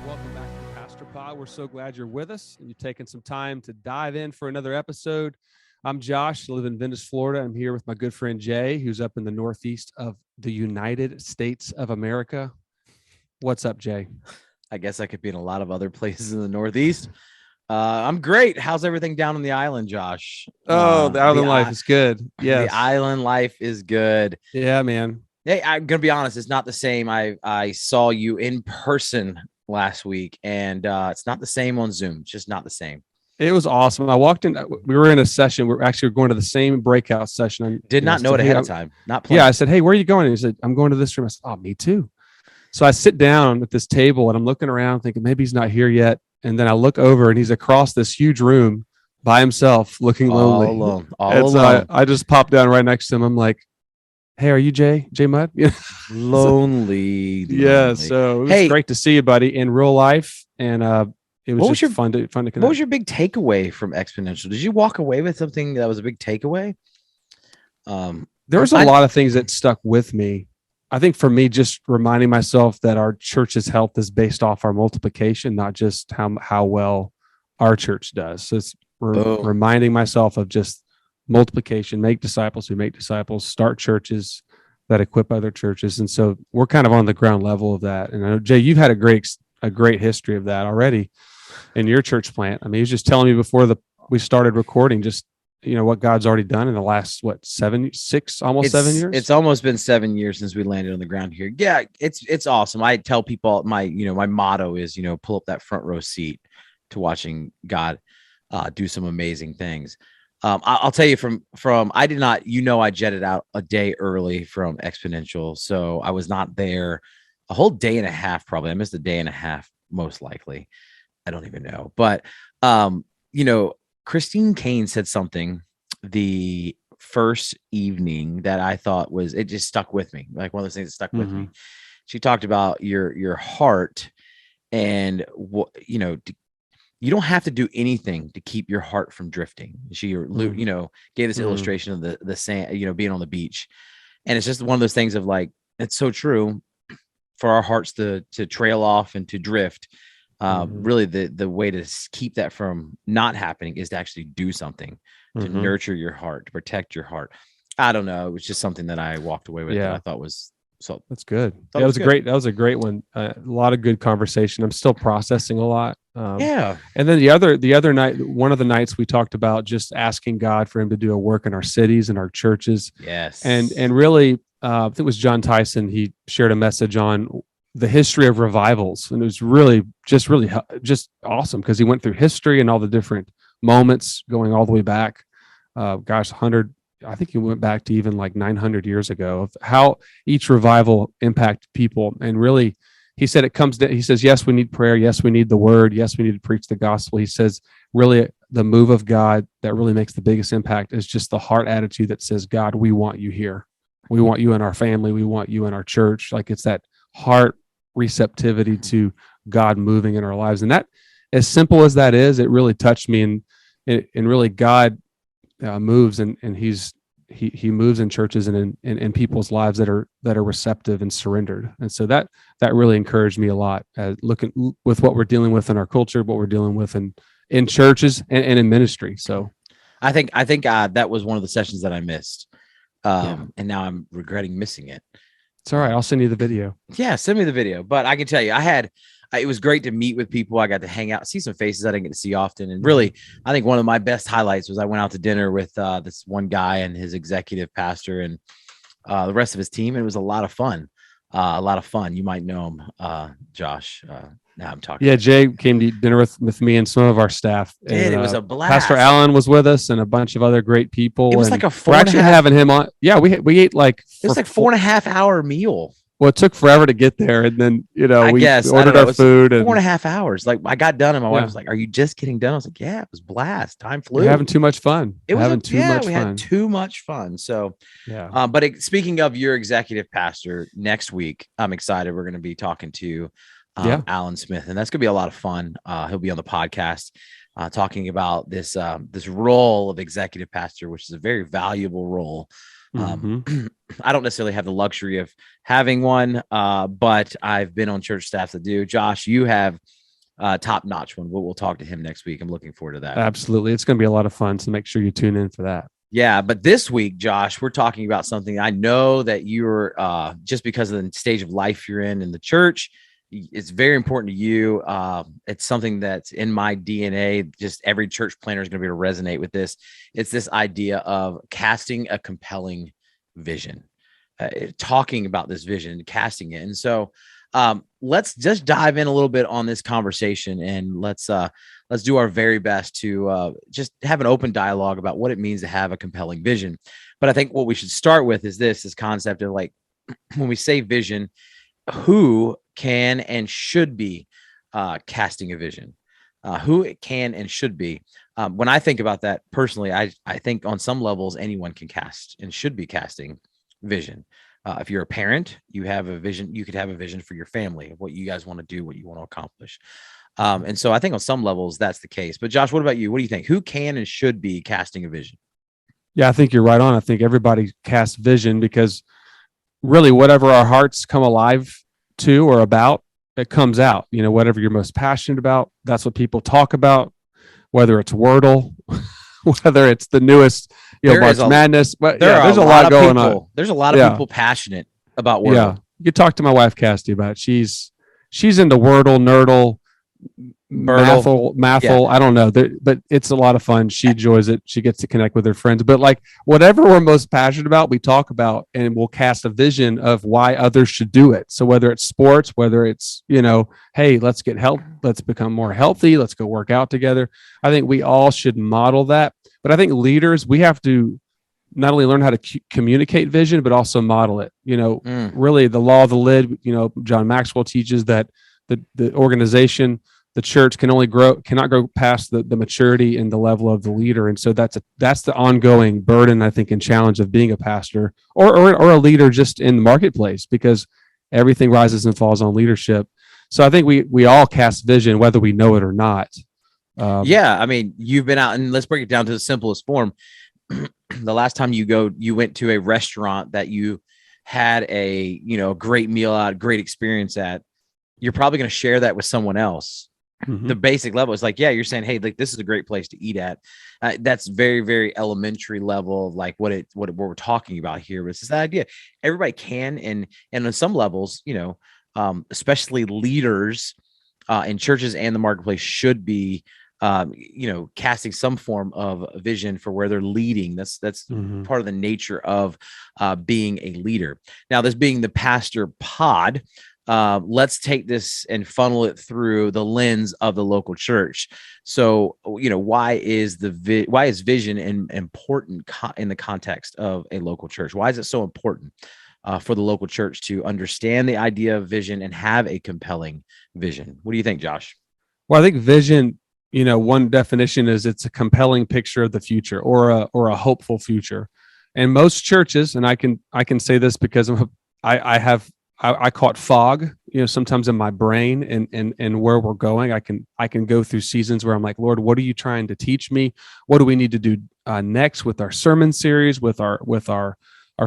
Welcome back to the Pastor Pod. We're so glad you're with us and you've taken some time to dive in for another episode. I'm Josh, I live in Venice, Florida. I'm here with my good friend Jay, who's up in the northeast of the United States of America. What's up, Jay? I guess I could be in a lot of other places in the Northeast. I'm great. How's everything down on the island, Josh? Oh, the island life is good. Yes. The island life is good. Yeah, man. Hey, I'm going to be honest. It's not the same. I saw you in person last week, and it's not the same on Zoom. It's just not the same. It was awesome. I walked in. We were in a session. We're actually going to the same breakout session. I did not know it ahead of time. Not planning. Yeah, I said, "Hey, where are you going?" And he said, "I'm going to this room." I said, "Oh, me too." So I sit down at this table and I'm looking around thinking maybe he's not here yet. And then I look over and he's across this huge room by himself, looking lonely. All alone. I just popped down right next to him. I'm like, "Hey, are you Jay Mudd?" Lonely. Yeah. So it was great to see you, buddy, in real life. And it was just fun to connect. What was your big takeaway from Exponential? Did you walk away with something that was a big takeaway? There was a lot of things that stuck with me. I think for me, just reminding myself that our church's health is based off our multiplication, not just how well our church does. So it's reminding myself of just multiplication, make disciples who make disciples, start churches that equip other churches. And so we're kind of on the ground level of that. And I know, Jay, you've had a great history of that already in your church plant. I mean, he was just telling me before we started recording, just what God's already done in the last, 7 years? It's almost been 7 years since we landed on the ground here. Yeah, it's awesome. I tell people my motto is, pull up that front row seat to watching God do some amazing things. I'll tell you from I did not, I jetted out a day early from Exponential. So I was not there a whole day and a half, probably. I missed a day and a half, most likely. I don't even know. But, Christine Kane said something the first evening that I thought it just stuck with me. Like one of those things that stuck with me. She talked about your heart and you don't have to do anything to keep your heart from drifting. She, gave this illustration of the sand, being on the beach. And it's just one of those things of like, it's so true for our hearts to trail off and to drift. Really the way to keep that from not happening is to actually do something to nurture your heart, to protect your heart. I don't know. It was just something that I walked away with that I thought was so. That's good. That was a great one. A lot of good conversation. I'm still processing a lot. And then the other night, one of the nights we talked about just asking God for him to do a work in our cities and our churches. Yes. And really, I think it was John Tyson. He shared a message on the history of revivals. And it was really awesome because he went through history and all the different moments going all the way back. I think he went back to even like 900 years ago of how each revival impacted people. And really, he said he says, yes, we need prayer. Yes, we need the word. Yes, we need to preach the gospel. He says, really, the move of God that really makes the biggest impact is just the heart attitude that says, God, we want you here. We want you in our family. We want you in our church. Like it's that heart receptivity to God moving in our lives. And that, as simple as that is, it really touched me. And really God moves and he moves in churches and in people's lives that are receptive and surrendered. And so that really encouraged me a lot, looking with what we're dealing with in our culture, what we're dealing with in churches and in ministry. So I think that was one of the sessions that I missed. And now I'm regretting missing it. It's all right. I'll send you the video. Yeah, send me the video. But I can tell you, it was great to meet with people. I got to hang out, see some faces I didn't get to see often. And really, I think one of my best highlights was I went out to dinner with this one guy and his executive pastor and the rest of his team. And it was a lot of fun. You might know him, Josh. Now I'm talking. Yeah, Jay came to dinner with me and some of our staff. It was a blast. Pastor Allen was with us and a bunch of other great people. It was like we're actually having him on. Yeah, we ate like it was like 4.5 hour meal. Well, it took forever to get there, and then we ordered our food. 4.5 hours. Like I got done, and my wife was like, "Are you just getting done?" I was like, "Yeah, it was blast. Time flew. We're having too much fun. We had too much fun. So, but speaking of your executive pastor, next week I'm excited. We're going to be talking to Alan Smith, and that's going to be a lot of fun. He'll be on the podcast talking about this role of executive pastor, which is a very valuable role. Mhm. I don't necessarily have the luxury of having one, but I've been on church staffs that do. Josh, you have top notch one. We'll talk to him next week. I'm looking forward to that. Absolutely. It's going to be a lot of fun. So make sure you tune in for that. Yeah, but this week, Josh, we're talking about something I know that you're just because of the stage of life you're in the church, it's very important to you. It's something that's in my DNA. Just every church planner is going to be able to resonate with this. It's this idea of casting a compelling vision, talking about this vision, casting it. And so let's just dive in a little bit on this conversation, and let's do our very best to just have an open dialogue about what it means to have a compelling vision. But I think what we should start with is this concept of, like, when we say vision, who can and should be casting a vision, who it can and should be. When I think about that personally, I think on some levels, anyone can cast and should be casting vision. If you're a parent, you have a vision, you could have a vision for your family, what you guys want to do, what you want to accomplish. And so I think on some levels that's the case. But Josh, what about you? What do you think? Who can and should be casting a vision? Yeah, I think you're right on. I think everybody casts vision because really whatever our hearts come alive to or about, it comes out. Whatever you're most passionate about, that's what people talk about, whether it's Wordle, whether it's the newest, March Madness. But there's a lot going on. There's a lot of people passionate about Wordle. Yeah. You talk to my wife, Casty, about it. She's into Wordle, Nerdle, Mathel. I don't know, but it's a lot of fun. She enjoys it. She gets to connect with her friends. But like whatever we're most passionate about, we talk about, and we'll cast a vision of why others should do it. So whether it's sports, whether it's hey, let's get help, let's become more healthy, let's go work out together. I think we all should model that. But I think leaders, we have to not only learn how to communicate vision, but also model it. Really, the law of the lid. John Maxwell teaches that the organization, the church cannot grow past the maturity and the level of the leader. And so that's the ongoing burden, I think, and challenge of being a pastor or a leader just in the marketplace, because everything rises and falls on leadership. So I think we all cast vision, whether we know it or not. Yeah. I mean, you've been out, and let's break it down to the simplest form. The last time you went to a restaurant that you had a, great meal at, great experience at, you're probably going to share that with someone else. Mm-hmm. The basic level is like, yeah, you're saying, hey, like, this is a great place to eat at. That's very, very elementary level of like what we're talking about here. But it's this idea everybody can, and on some levels, especially leaders in churches and the marketplace should be, casting some form of vision for where they're leading. That's mm-hmm. part of the nature of being a leader. Now, this being the pastor pod, let's take this and funnel it through the lens of the local church. So, why is vision important in the context of a local church? Why is it so important for the local church to understand the idea of vision and have a compelling vision? What do you think, Josh? Well, I think vision, one definition is it's a compelling picture of the future or a hopeful future. And most churches, and I can say this because I caught fog, sometimes in my brain and where we're going. I can go through seasons where I'm like, Lord, what are you trying to teach me? What do we need to do next with our sermon series, with our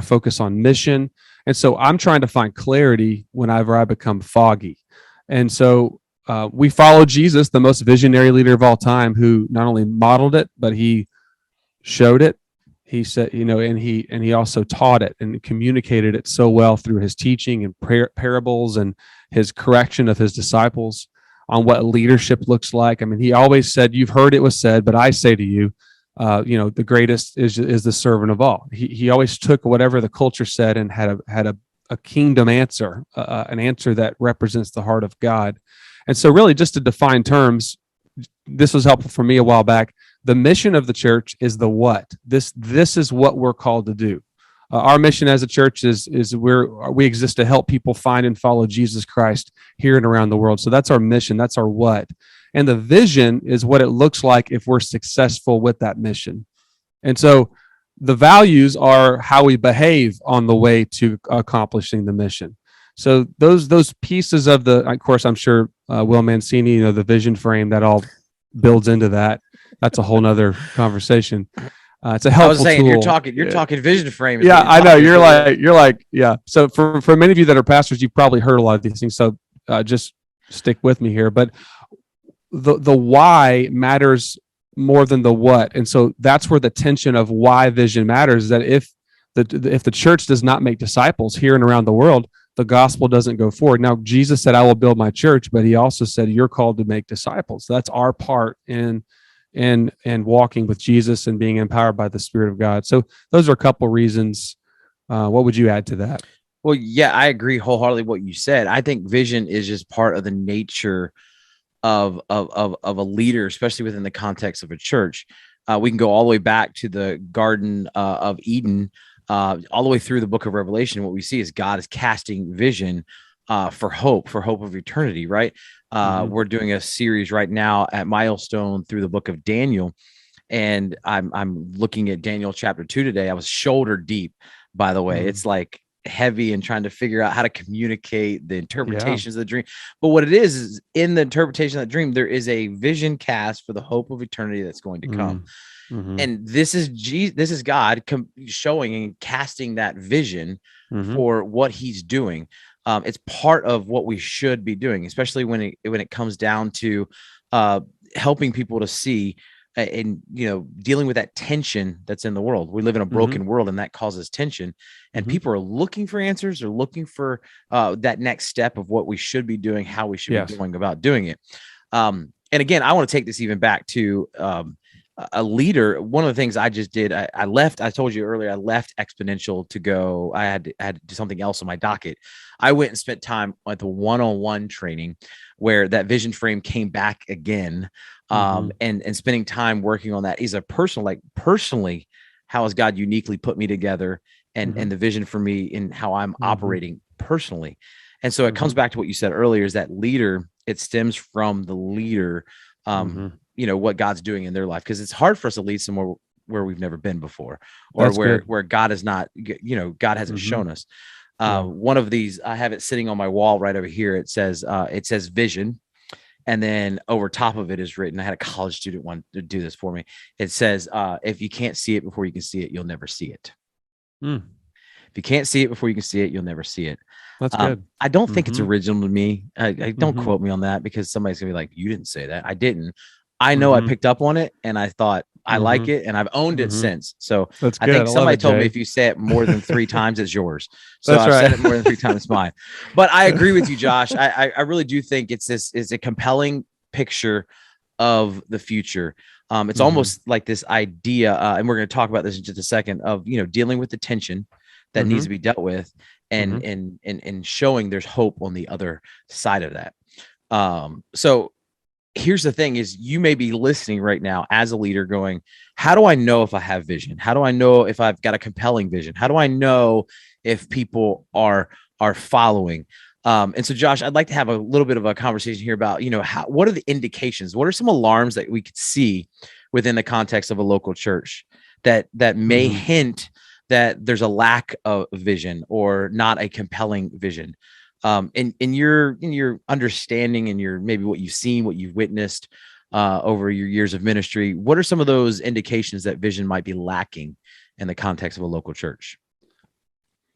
focus on mission? And so I'm trying to find clarity whenever I become foggy. And so we follow Jesus, the most visionary leader of all time, who not only modeled it, but he showed it. He said, and he also taught it and communicated it so well through his teaching and parables and his correction of his disciples on what leadership looks like. I mean, he always said, "You've heard it was said, but I say to you, the greatest is the servant of all." He always took whatever the culture said and had a kingdom answer, an answer that represents the heart of God. And so, really, just to define terms, this was helpful for me a while back. The mission of the church is the what. This is what we're called to do. Our mission as a church is we exist to help people find and follow Jesus Christ here and around the world. So that's our mission. That's our what. And the vision is what it looks like if we're successful with that mission. And so the values are how we behave on the way to accomplishing the mission. So those pieces of of course, I'm sure Will Mancini, the vision frame, that all builds into that. That's a whole nother conversation. It's a I helpful was saying tool. you're talking vision frame. Yeah, I know. You're like, yeah. So for many of you that are pastors, you've probably heard a lot of these things. So just stick with me here. But the why matters more than the what, and so that's where the tension of why vision matters. Is that if the church does not make disciples here and around the world, the gospel doesn't go forward. Now, Jesus said, "I will build my church," but he also said, "You're called to make disciples." That's our part in walking with Jesus and being empowered by the Spirit of God. So those are a couple reasons. What would you add to that? Well, yeah, I agree wholeheartedly what you said. I think vision is just part of the nature of a leader, especially within the context of a church. We can go all the way back to the Garden of Eden, all the way through the book of Revelation. What we see is God is casting vision for hope of eternity, right? We're doing a series right now at Milestone through the book of Daniel, and I'm looking at Daniel chapter 2 today. I was shoulder deep, by the way. It's like heavy and trying to figure out how to communicate the interpretations of the dream. But what it is in the interpretation of the dream, there is a vision cast for the hope of eternity that's going to come. And this is God showing and casting that vision for what he's doing. It's part of what we should be doing, especially when it comes down to helping people to see and dealing with that tension that's in the world. We live in a broken world, and that causes tension, and people are looking for answers. They're looking for that next step of what we should be doing, how we should be going about doing it. And again, I want to take this even back to a leader. One of the things I just did, I left. I told you earlier, I left Exponential to go. I had to do something else on my docket. I went and spent time at the one-on-one training where that vision frame came back again. And spending time working on that is a personally, how has God uniquely put me together and the vision for me in how I'm operating personally. And so it comes back to what you said earlier, is that leader, it stems from the leader, what God's doing in their life. Cause it's hard for us to lead somewhere where we've never been before, or where God is not, God hasn't shown us. One of these, I have it sitting on my wall right over here. It says vision. And then over top of it is written, I had a college student want to do this for me. It says, if you can't see it before you can see it, you'll never see it. If you can't see it before you can see it, you'll never see it. That's good. I don't think it's original to me. I don't quote me on that, because somebody's gonna be like, you didn't say that. I didn't. I know I picked up on it, and I thought I like it, and I've owned it since. So I think somebody told me if you say it more than 3 times, it's yours. So I've said it more than 3 times, it's mine. But I agree with you, Josh. I really do think it's a compelling picture of the future. It's almost like this idea, and we're going to talk about this in just a second, of dealing with the tension that needs to be dealt with, and showing there's hope on the other side of that. So here's the thing, is you may be listening right now as a leader going, how do I know if I have vision? How do I know if I've got a compelling vision? How do I know if people are following? And so, Josh, I'd like to have a little bit of a conversation here about, what are the indications? What are some alarms that we could see within the context of a local church that may hint that there's a lack of vision or not a compelling vision? In your understanding and your, maybe what you've seen, what you've witnessed over your years of ministry, what are some of those indications that vision might be lacking in the context of a local church?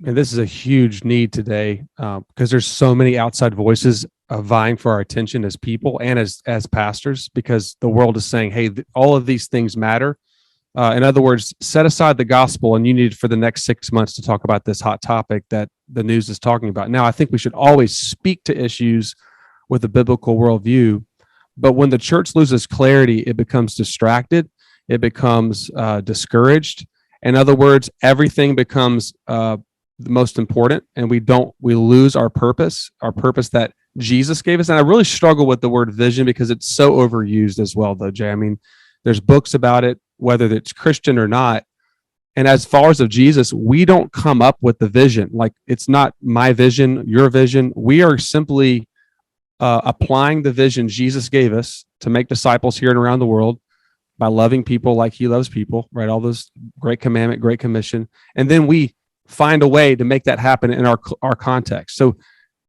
And this is a huge need today, because there's so many outside voices vying for our attention as people and as pastors, because the world is saying, hey, all of these things matter. In other words, set aside the gospel, and you need for the next 6 months to talk about this hot topic that the news is talking about. Now, I think we should always speak to issues with a biblical worldview, but when the church loses clarity, it becomes distracted, it becomes discouraged. In other words, everything becomes the most important, and we lose our purpose that Jesus gave us. And I really struggle with the word vision because it's so overused as well, though, Jay. I mean, there's books about it, whether it's Christian or not. And as followers of Jesus, we don't come up with the vision. Like, it's not my vision, your vision. We are simply applying the vision Jesus gave us to make disciples here and around the world by loving people like he loves people, right? All those great commandment, great commission. And then we find a way to make that happen in our context. So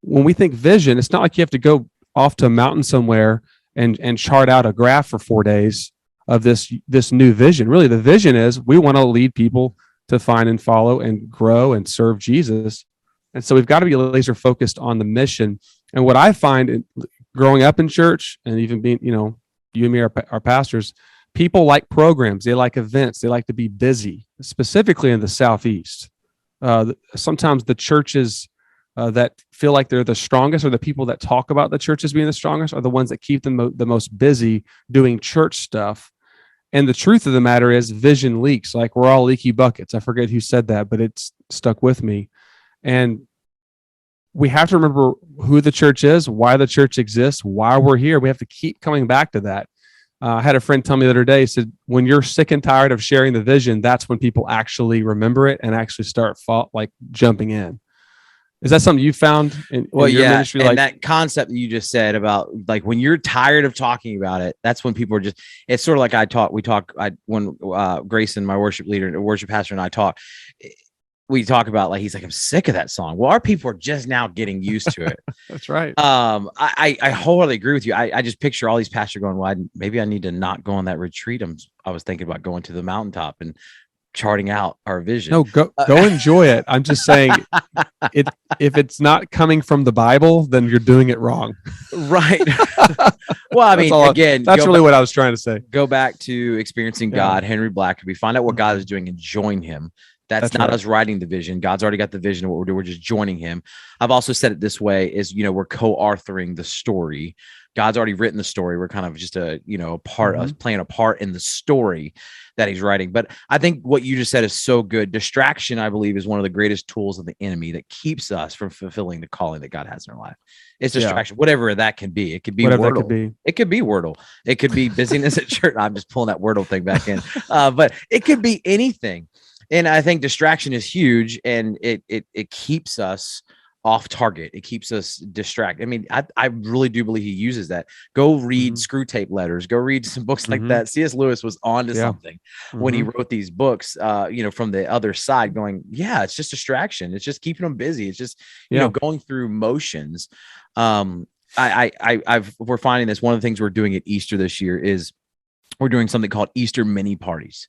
when we think vision, it's not like you have to go off to a mountain somewhere and chart out a graph for 4 days. of this new vision. Really, the vision is we want to lead people to find and follow and grow and serve Jesus. And so we've got to be laser focused on the mission. And what I find growing up in church and even being, you and me are pastors, people like programs, they like events, they like to be busy, specifically in the Southeast. Sometimes the churches that feel like they're the strongest, or the people that talk about the churches being the strongest, are the ones that keep them the most busy doing church stuff. And the truth of the matter is vision leaks. Like, we're all leaky buckets. I forget who said that, but it's stuck with me. And we have to remember who the church is, why the church exists, why we're here. We have to keep coming back to that. I had a friend tell me the other day, he said, when you're sick and tired of sharing the vision, that's when people actually remember it and actually start jumping in. Is that something you found in your ministry? And that concept that you just said about, like, when you're tired of talking about it, that's when people are just, it's sort of like when Grayson, my worship leader, worship pastor, and I talk, we talk about, like, he's like, I'm sick of that song. Well, our people are just now getting used to it. That's right. I wholly agree with you. I just picture all these pastors going, well, maybe I need to not go on that retreat. I was thinking about going to the mountaintop and charting out our vision. No, go enjoy it. I'm just saying, if it's not coming from the Bible, then you're doing it wrong. Right. Well, I mean, that's really what I was trying to say. Go back to Experiencing God, Henry Blackaby, find out what God is doing and join him. That's not right. Us writing the vision. God's already got the vision of what we're doing. We're just joining him. I've also said it this way is, we're co-authoring the story. God's already written the story. We're kind of just playing a part in the story that he's writing. But I think what you just said is so good. Distraction, I believe, is one of the greatest tools of the enemy that keeps us from fulfilling the calling that God has in our life. It's distraction, whatever that can be. It could be Wordle. It could be Wordle. It could be busyness at church. I'm just pulling that Wordle thing back in. But it could be anything. And I think distraction is huge, and it keeps us off target. It keeps us distracted. I mean, I really do believe he uses that. Go read Screw Tape Letters. Go read some books like that. C.S. Lewis was onto something when he wrote these books, from the other side, going, it's just distraction. It's just keeping them busy. It's just, going through motions. We're finding this. One of the things we're doing at Easter this year is we're doing something called Easter mini parties.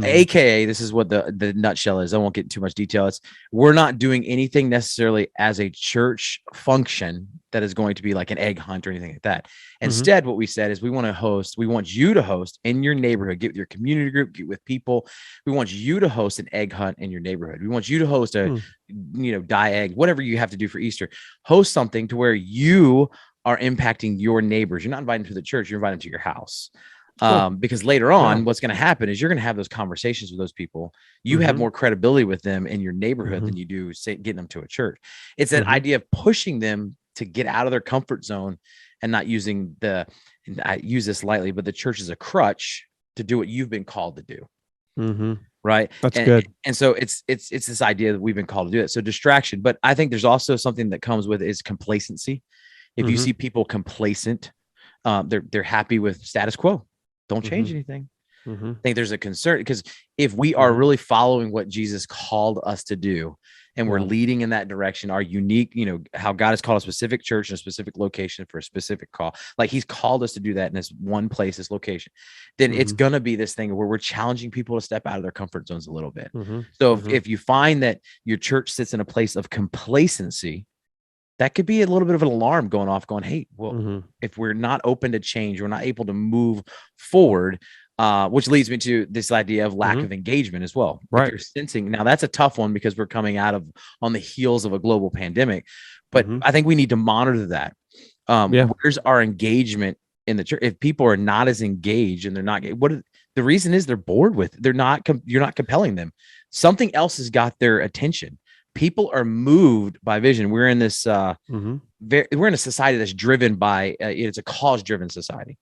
AKA, this is what the nutshell is. I won't get too much detail. We're not doing anything necessarily as a church function that is going to be like an egg hunt or anything like that. Instead, what we said is we want you to host in your neighborhood, get with your community group, get with people. We want you to host an egg hunt in your neighborhood. We want you to host a, dye egg, whatever you have to do for Easter. Host something to where you are impacting your neighbors. You're not inviting them to the church, you're inviting them to your house. Because later on, what's going to happen is you're going to have those conversations with those people. You have more credibility with them in your neighborhood than you do getting them to a church. It's that idea of pushing them to get out of their comfort zone and not using and I use this lightly, but the church is a crutch to do what you've been called to do. Right. That's good. And so it's this idea that we've been called to do it. So distraction, but I think there's also something that comes with it is complacency. If you see people complacent, they're happy with status quo. Don't change anything. I think there's a concern, because if we are really following what Jesus called us to do, and we're leading in that direction, our unique, how God has called a specific church in a specific location for a specific call, like he's called us to do that in this one place, this location, then it's going to be this thing where we're challenging people to step out of their comfort zones a little bit. So if you find that your church sits in a place of complacency, that could be a little bit of an alarm going off, going, hey, well, if we're not open to change, we're not able to move forward, which leads me to this idea of lack of engagement as well. Right. If you're sensing, now that's a tough one because we're coming on the heels of a global pandemic, but I think we need to monitor that. Where's our engagement in the church? If people are not as engaged and they're not, the reason is they're bored with it. You're not compelling them. Something else has got their attention. People are moved by vision. We're in this, we're in a society that's driven by, it's a cause-driven society.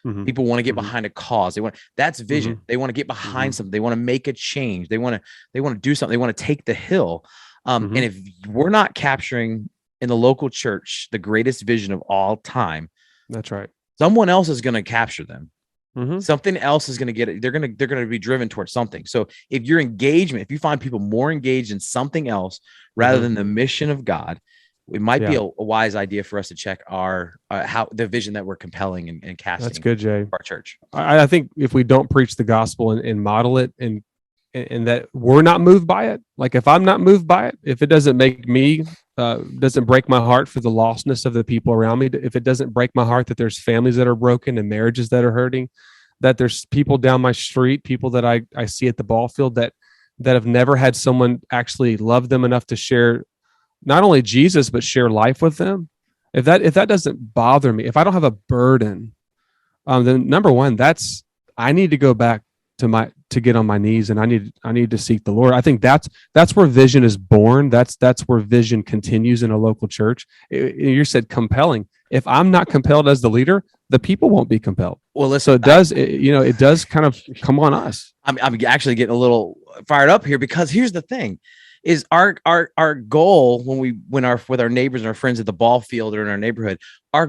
People want to get behind a cause. That's vision. They want to get behind something. They want to make a change. They want to do something. They want to take the hill. And if we're not capturing in the local church the greatest vision of all time, that's right. Someone else is going to capture them. Something else is going to get it. They're going to be driven towards something. So if your engagement, if you find people more engaged in something else rather than the mission of God, it might be Yeah. a wise idea for us to check our how the vision that we're compelling and casting That's good, Jay. for our church. I think if we don't preach the gospel and model it and that we're not moved by it, like if I'm not moved by it, if it doesn't make me, doesn't break my heart for the lostness of the people around me, if it doesn't break my heart that there's families that are broken and marriages that are hurting, that there's people down my street, people that I see at the ball field that have never had someone actually love them enough to share not only Jesus, but share life with them. If that doesn't bother me, if I don't have a burden, then number one, I need to go back to get on my knees, and I need to seek the Lord. I think that's where vision is born. That's where vision continues in a local church. You said compelling. If I'm not compelled as the leader, the people won't be compelled. Well, listen, so it does kind of come on us. I'm actually getting a little fired up here, because here's the thing: is our goal with our neighbors and our friends at the ball field or in our neighborhood, our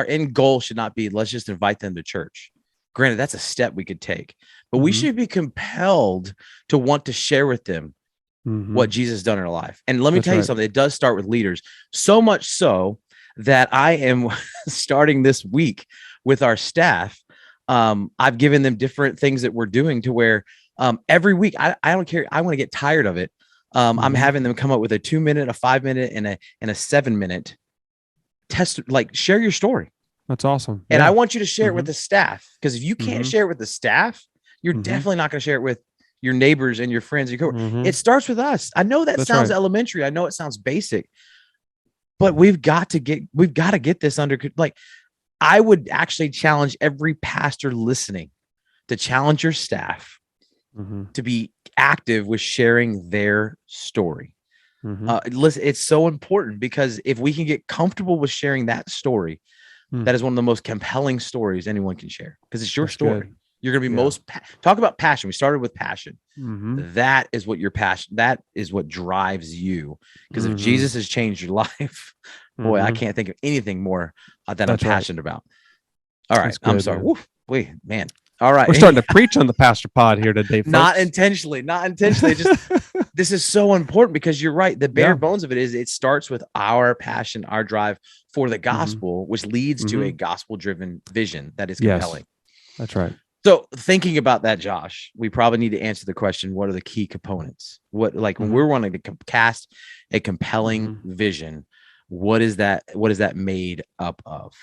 end goal should not be let's just invite them to church. Granted, that's a step we could take, but we should be compelled to want to share with them what Jesus has done in our life. And let me tell you something, it does start with leaders. So much so that I am starting this week with our staff. I've given them different things that we're doing to where every week, I don't care. I want to get tired of it. I'm having them come up with a 2-minute, a 5-minute, and a 7-minute test, like share your story. That's awesome. And I want you to share it with the staff, because if you can't share it with the staff, you're definitely not going to share it with your neighbors and your friends. It starts with us. I know that sounds elementary. I know it sounds basic, but we've got to get this under. Like, I would actually challenge every pastor listening to challenge your staff to be active with sharing their story. Listen, it's so important, because if we can get comfortable with sharing that story, that is one of the most compelling stories anyone can share, because it's your story. Good. You're going to be talk about passion. We started with passion. That is what your passion, that is what drives you. Because if Jesus has changed your life, boy, I can't think of anything more that I'm passionate about. All right. I'm sorry. Wait, man. All right. We're starting to preach on the pastor pod here today, folks. Not intentionally. Just this is so important, because you're right. The bare bones of it is it starts with our passion, our drive for the gospel, which leads to a gospel-driven vision that is compelling. Yes, that's right. So thinking about that, Josh, we probably need to answer the question, what are the key components? When we're wanting to cast a compelling vision, what is that made up of?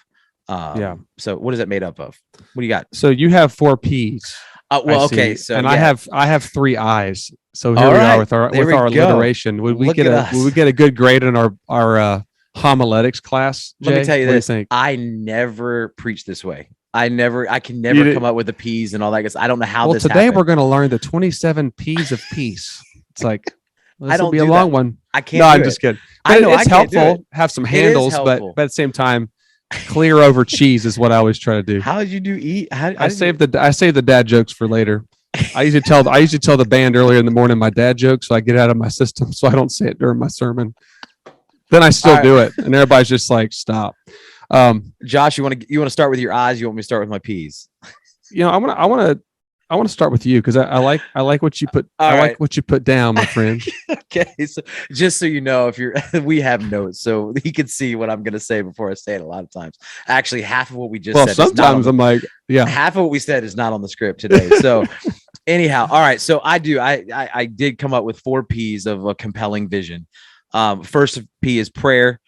So what is that made up of? What do you got? So you have 4 P's. Okay. So I have 3 I's. So here we are with our alliteration. Would we get a good grade in our homiletics class, Jay? Let me tell you this. I never preach this way. I can never come up with the P's and all that. I don't know how this today happened. We're going to learn the 27 P's of peace. It's like, this will be a long one. I can't. No, I'm just kidding. But I know it's helpful. Have some handles, but at the same time, clear over cheese is what I always try to do. How did you do eat? I save the dad jokes for later. I usually tell the band earlier in the morning my dad jokes, so I get it out of my system, so I don't say it during my sermon. Then I still do it, and everybody's just like, stop. Josh, you want to start with your I's? You want me to start with my P's? I want to start with you, because I like what you put. Like what you put down, my friend. Okay, so just so you know, we have notes, so he can see what I'm going to say before I say it. A lot of times, actually, half of what we just said. Sometimes I'm like, half of what we said is not on the script today. So, anyhow, all right. So I did come up with 4 P's of a compelling vision. First P is prayer.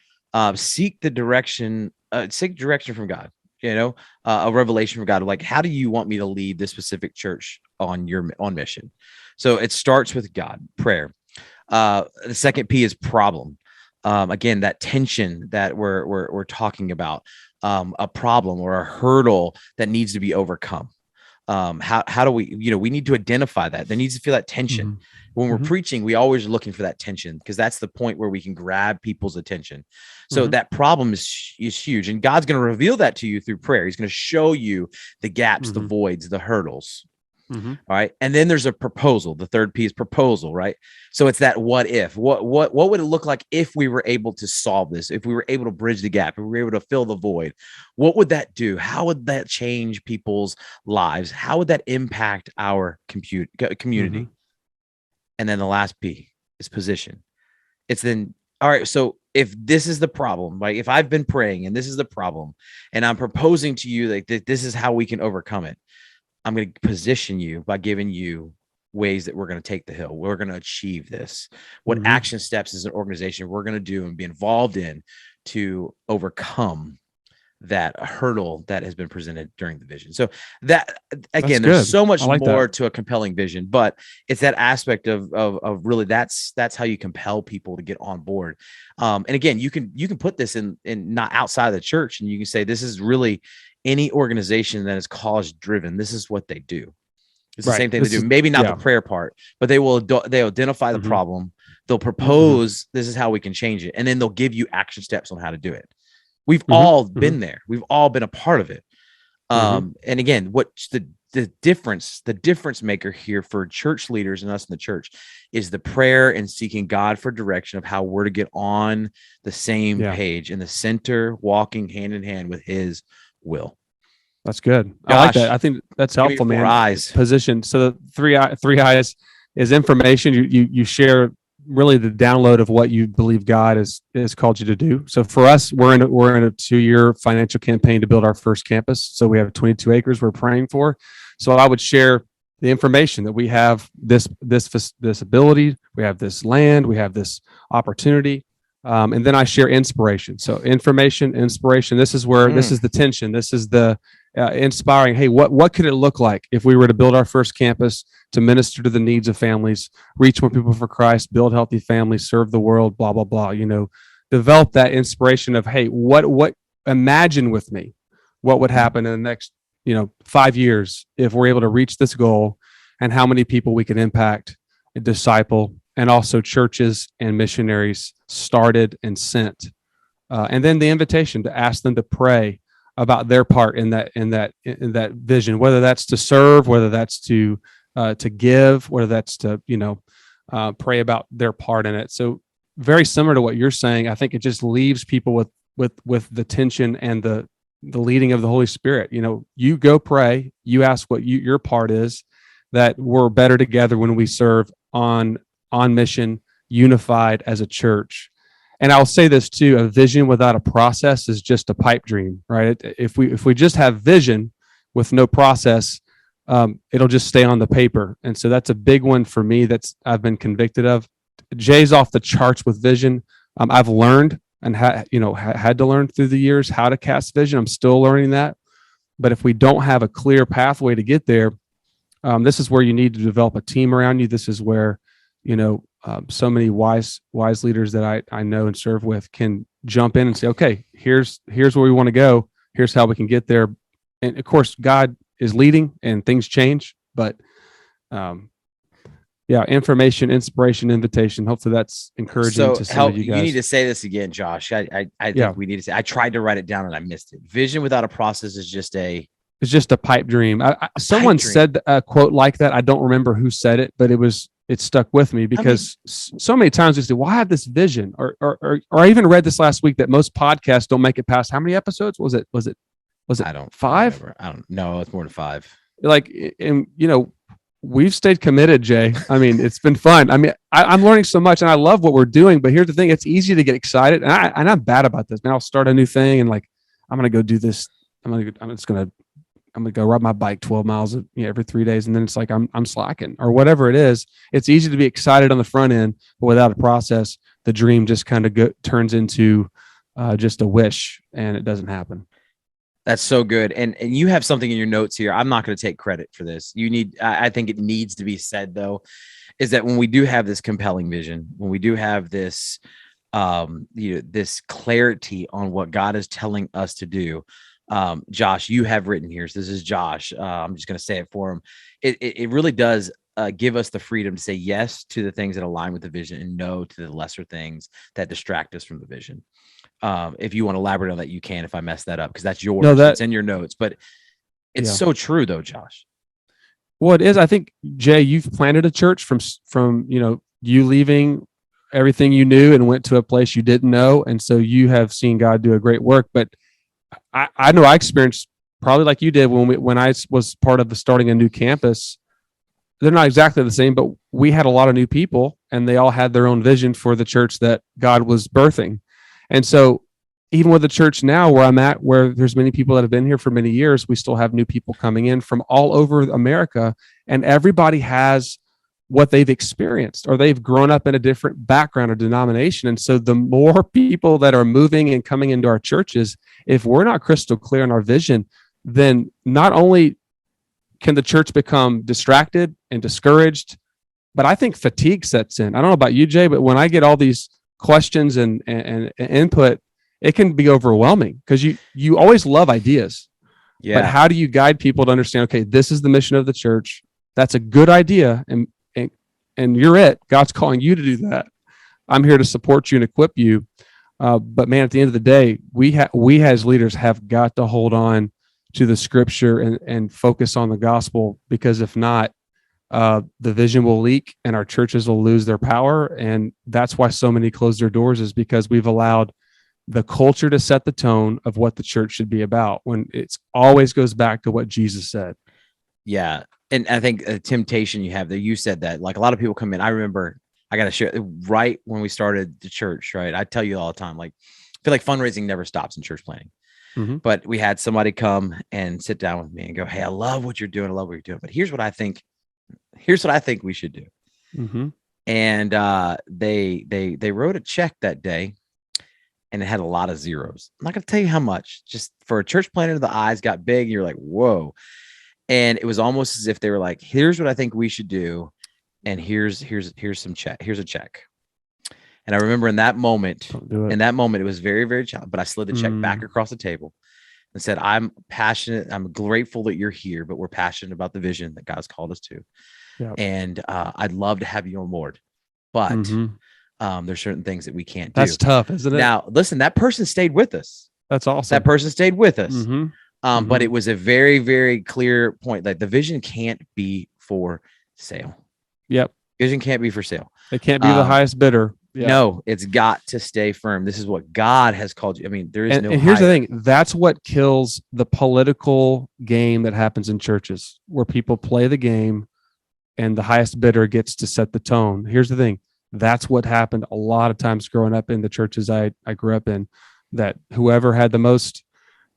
Seek direction from God. A revelation from God. Like, how do you want me to lead this specific church on mission? So it starts with God, prayer. The second P is problem. Again, that tension that we're talking about, a problem or a hurdle that needs to be overcome. How do we, we need to identify that. There needs to feel that tension. When we're preaching, we always are looking for that tension, because that's the point where we can grab people's attention. So that problem is huge, and God's going to reveal that to you through prayer. He's going to show you the gaps, the voids, the hurdles. All right. And then there's a proposal. The third P is proposal, right? So it's that what if, what would it look like if we were able to solve this, if we were able to bridge the gap, if we were able to fill the void? What would that do? How would that change people's lives? How would that impact our community? And then the last P is position. It's then, all right, so if this is the problem, like if I've been praying and this is the problem, and I'm proposing to you like this is how we can overcome it, I'm going to position you by giving you ways that we're going to take the hill. We're going to achieve this. What action steps as an organization we're going to do and be involved in to overcome that hurdle that has been presented during the vision. So that, again, there's so much more to a compelling vision, but it's that aspect of really that's how you compel people to get on board. And again, you can put this in not outside of the church, and you can say, this is really any organization that is cause driven. This is what they do. It's the same thing they do. Maybe not the prayer part, but they identify the problem. They'll propose, this is how we can change it. And then they'll give you action steps on how to do it. We've all been there. We've all been a part of it. And again, what's the difference maker here for church leaders and us in the church is the prayer and seeking God for direction of how we're to get on the same page in the center, walking hand in hand with his will. That's good. Josh, I like that. I think that's helpful, man. Eyes. Position. So the three eyes is information. You share really the download of what you believe God has called you to do. So for us, we're in a 2-year financial campaign to build our first campus. So we have 22 acres we're praying for. So I would share the information that we have this ability, we have this land, we have this opportunity. And then I share inspiration. So information, inspiration. This is where this is the tension. This is the inspiring. Hey, what could it look like if we were to build our first campus to minister to the needs of families, reach more people for Christ, build healthy families, serve the world, blah, blah, blah, develop that inspiration of, hey, what imagine with me, what would happen in the next, 5 years if we're able to reach this goal, and how many people we can impact and disciple, and also churches and missionaries started and sent. And then the invitation to ask them to pray about their part in that vision, whether that's to serve, whether that's to give, whether that's to pray about their part in it. So very similar to what you're saying. I think it just leaves people with the tension and the leading of the Holy Spirit. You go pray, you ask what your part is, that we're better together when we serve on mission, unified as a church. And I'll say this too: a vision without a process is just a pipe dream, right? If we just have vision with no process, it'll just stay on the paper. And so that's a big one for me that's I've been convicted of. Jay's off the charts with vision. I've learned and had to learn through the years how to cast vision. I'm still learning that. But if we don't have a clear pathway to get there, this is where you need to develop a team around you. This is where so many wise leaders that I know and serve with can jump in and say, okay, here's where we want to go. Here's how we can get there. And of course, God is leading and things change, but information, inspiration, invitation. Hopefully that's encouraging to some of you guys. You need to say this again, Josh. I think we need to say, I tried to write it down and I missed it. Vision without a process is just a pipe dream. Someone said a quote like that. I don't remember who said it, but it stuck with me because so many times we say, well, I have this vision, or I even read this last week that most podcasts don't make it past how many episodes? Was it I don't 5? remember. I don't know. It's more than 5. And we've stayed committed, Jay. I mean, it's been fun. I mean, I'm learning so much and I love what we're doing, but here's the thing. It's easy to get excited. And I'm bad about this. Man, I'll start a new thing and I'm going to go do this. I'm going to go ride my bike 12 miles every 3 days. And then it's like, I'm slacking or whatever it is. It's easy to be excited on the front end, but without a process, the dream just kind of turns into just a wish and it doesn't happen. That's so good. And you have something in your notes here. I'm not going to take credit for this. I think it needs to be said though, is that when we do have this compelling vision, when we do have this, this clarity on what God is telling us to do, Josh, you have written here. So this is Josh. I'm just going to say it for him. It really does give us the freedom to say yes to the things that align with the vision and no to the lesser things that distract us from the vision. If you want to elaborate on that, you can, if I mess that up, because that's yours. It's in your notes, but it's so true though, Josh. Well, it is. I think, Jay, you've planted a church from you leaving everything you knew and went to a place you didn't know. And so you have seen God do a great work, but I know I experienced probably like you did when I was part of starting a new campus. They're not exactly the same, but we had a lot of new people and they all had their own vision for the church that God was birthing. And so even with the church now where I'm at, where there's many people that have been here for many years, we still have new people coming in from all over America, and everybody has what they've experienced, or they've grown up in a different background or denomination. And so the more people that are moving and coming into our churches, if we're not crystal clear in our vision, then not only can the church become distracted and discouraged, but I think fatigue sets in. I don't know about you, Jay, but when I get all these questions and input, it can be overwhelming because you always love ideas. Yeah. But how do you guide people to understand, okay, this is the mission of the church. That's a good idea. And you're it. God's calling you to do that. I'm here to support you and equip you. But man, at the end of the day, we as leaders have got to hold on to the scripture and focus on the gospel, because if not, the vision will leak and our churches will lose their power. And that's why so many close their doors, is because we've allowed the culture to set the tone of what the church should be about, when it's always goes back to what Jesus said. Yeah. And I think a temptation you have there, you said that, like, a lot of people come in. I remember, I got to share, right when we started the church, right? I tell you all the time, like, I feel like fundraising never stops in church planning. Mm-hmm. But we had somebody come and sit down with me and go, "Hey, I love what you're doing. I love what you're doing. But here's what I think we should do." Mm-hmm. And they wrote a check that day, and it had a lot of zeros. I'm not going to tell you how much. Just for a church planner, the eyes got big. You're like, whoa. And it was almost as if they were like, "Here's what I think we should do, and here's some check. Here's a check." And I remember in that moment, it was very, very challenging. But I slid the check back across the table and said, "I'm passionate. I'm grateful that you're here, but we're passionate about the vision that God's called us to. Yep. And I'd love to have you on board, but there's certain things that we can't do." That's tough, isn't it? Now, listen, that person stayed with us. That's awesome. That person stayed with us. Mm-hmm. But it was a very, very clear point. Like, the vision can't be for sale. Yep. Vision can't be for sale. It can't be the highest bidder. Yeah. No, it's got to stay firm. This is what God has called you. I mean, there is and here's the thing. That's what kills the political game that happens in churches, where people play the game and the highest bidder gets to set the tone. Here's the thing. That's what happened a lot of times growing up in the churches I grew up in, that whoever had the most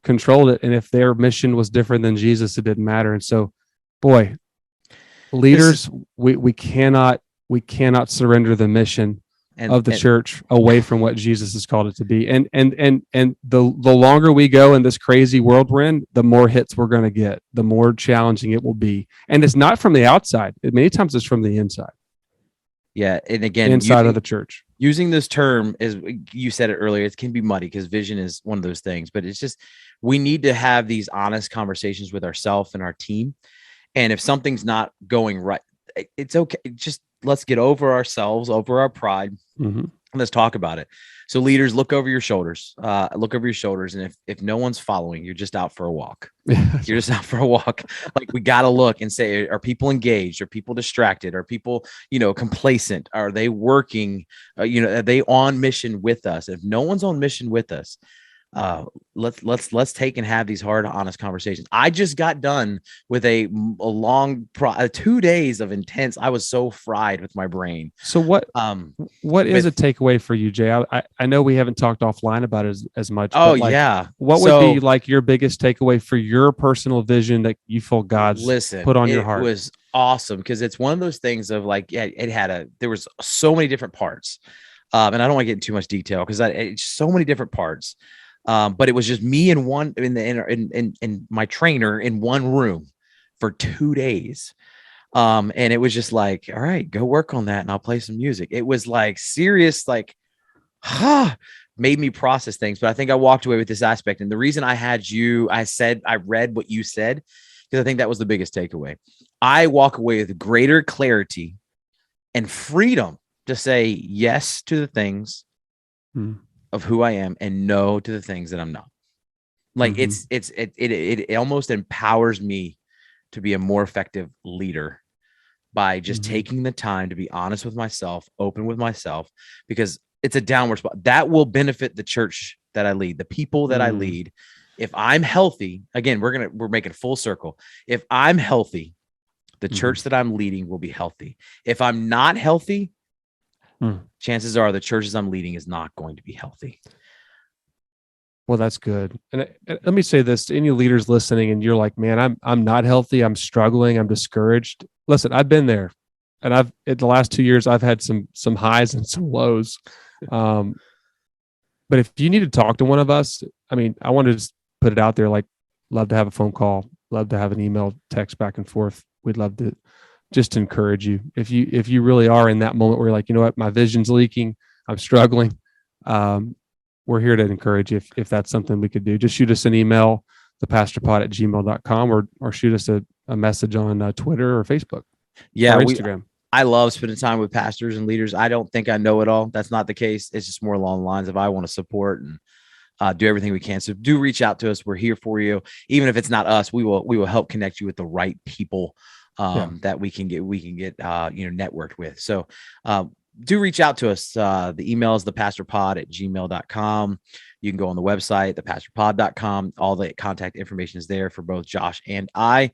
controlled it. And if their mission was different than Jesus, it didn't matter. And so, boy, leaders, we cannot surrender the mission of the church away from what Jesus has called it to be. And the longer we go in this crazy world we're in, the more hits we're going to get, the more challenging it will be. And it's not from the outside. Many times it's from the inside. Yeah. And again, inside of the church. Using this term, as you said it earlier, it can be muddy because vision is one of those things, but it's just, we need to have these honest conversations with ourselves and our team. And if something's not going right, it's okay. Just let's get over ourselves, over our pride. Mm-hmm. Let's talk about it. So leaders, look over your shoulders. And if no one's following, you're just out for a walk. You're just out for a walk. Like, we got to look and say, are people engaged? Are people distracted? Are people, complacent? Are they working? Are they on mission with us? If no one's on mission with us, let's take and have these hard, honest conversations. I just got done with a long 2 days of intense. I was so fried with my brain. So what is a takeaway for you, Jay? I know we haven't talked offline about it as much. Oh, yeah. What would be like your biggest takeaway for your personal vision that you feel God's put on your heart? It was awesome because it's one of those things of like, yeah, there was so many different parts. And I don't want to get into too much detail because it's so many different parts. But it was just me and my trainer in one room for 2 days. And it was just like, all right, go work on that and I'll play some music. It was like serious, like, made me process things. But I think I walked away with this aspect. And the reason I read what you said, because I think that was the biggest takeaway. I walk away with greater clarity and freedom to say yes to the things of who I am and no to the things that I'm not. Like it almost empowers me to be a more effective leader by just taking the time to be honest with myself, open with myself, because it's a downward spot that will benefit the church that I lead, the people that I lead. If I'm healthy, again, we're making full circle. If I'm healthy, the church that I'm leading will be healthy. If I'm not healthy, chances are the churches I'm leading is not going to be healthy. Well, that's good. And let me say this to any leaders listening, and you're like, man, I'm not healthy. I'm struggling. I'm discouraged. Listen, I've been there, and I've in the last 2 years, I've had some highs and some lows. Um, but if you need to talk to one of us, I mean, I want to just put it out there. Like, love to have a phone call. Love to have an email, text back and forth. We'd love to just encourage you. If you really are in that moment where you're like, you know what, my vision's leaking. I'm struggling. Um, we're here to encourage you if that's something we could do. Just shoot us an email, thepastorpod@gmail.com, or shoot us a message on Twitter or Facebook Yeah, or Instagram. I love spending time with pastors and leaders. I don't think I know it all. That's not the case. It's just more along the lines of I want to support and do everything we can. So do reach out to us. We're here for you. Even if it's not us, we will help connect you with the right people that we can get networked with. So do reach out to us. The email is thepastorpod@gmail.com. You can go on the website, thepastorpod.com. All the contact information is there for both Josh and I.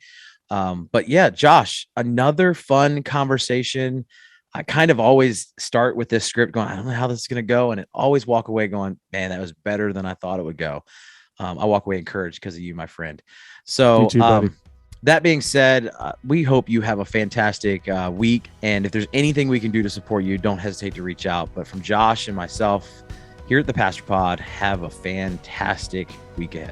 But yeah, Josh, another fun conversation. I kind of always start with this script going, I don't know how this is going to go. And I always walk away going, man, that was better than I thought it would go. I walk away encouraged because of you, my friend. So, You too, buddy. That being said, we hope you have a fantastic week. And if there's anything we can do to support you, don't hesitate to reach out. But from Josh and myself here at the Pastor Pod, have a fantastic week ahead.